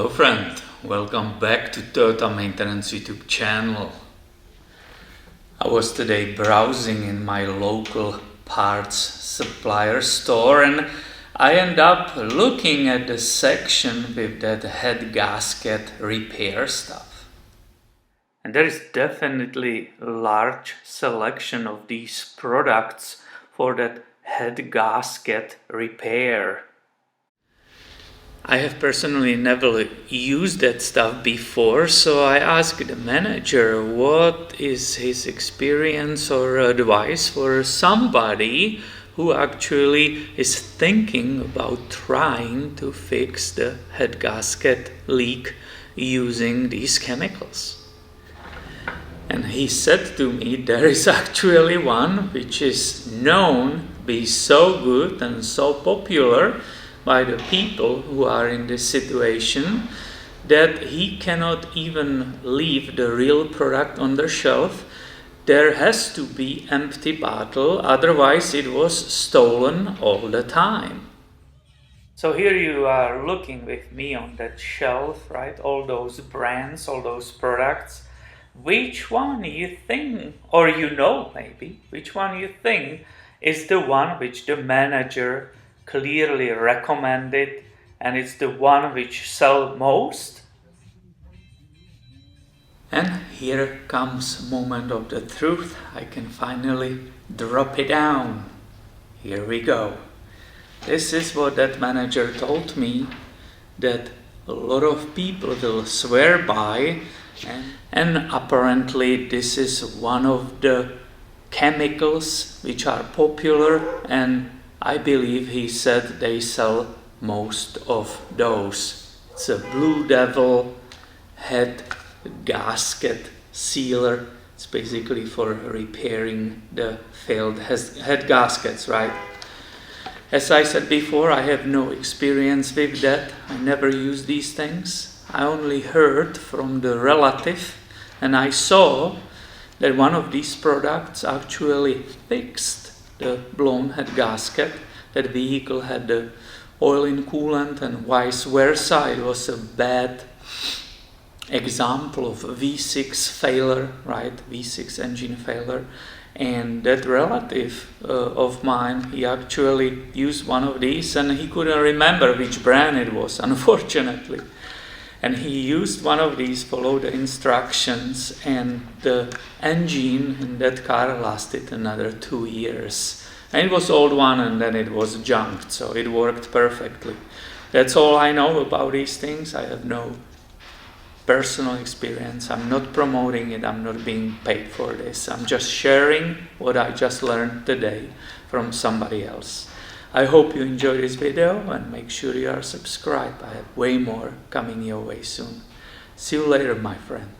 Hello friend, welcome back to Toyota Maintenance YouTube channel. I was today browsing in my local parts supplier store and I end up looking at the section with that head gasket repair stuff. And there is definitely a large selection of these products for that head gasket repair. I have personally never used that stuff before, so I asked the manager what is his experience or advice for somebody who actually is thinking about trying to fix the head gasket leak using these chemicals. And he said to me there is actually one which is known to be so good and so popular by the people who are in this situation that he cannot even leave the real product on the shelf. There has to be empty bottle, otherwise it was stolen all the time. So here you are looking with me on that shelf, right? All those brands, all those products. Which one you think, or maybe, which one you think is the one which the manager clearly recommended and it's the one which sells most? And here comes moment of the truth. I can finally drop it down. Here we go. This is what that manager told me that a lot of people will swear by, and apparently this is one of the chemicals which are popular, and I believe he said they sell most of those. It's a Blue Devil head gasket sealer. It's basically for repairing the failed head gaskets, right? As I said before, I have no experience with that. I never use these things. I only heard from the relative, and I saw that one of these products actually fixed the blown head gasket. That vehicle had the oil in coolant and vice versa. It was a bad example of V6 failure, right? V6 engine failure. And that relative of mine, he actually used one of these and he couldn't remember which brand it was, unfortunately. And he used one of these, followed the instructions, and the engine in that car lasted another 2 years. And it was old one and then it was junked, so it worked perfectly. That's all I know about these things. I have no personal experience. I'm not promoting it. I'm not being paid for this. I'm just sharing what I just learned today from somebody else. I hope you enjoyed this video and make sure you are subscribed. I have way more coming your way soon. See you later, my friend.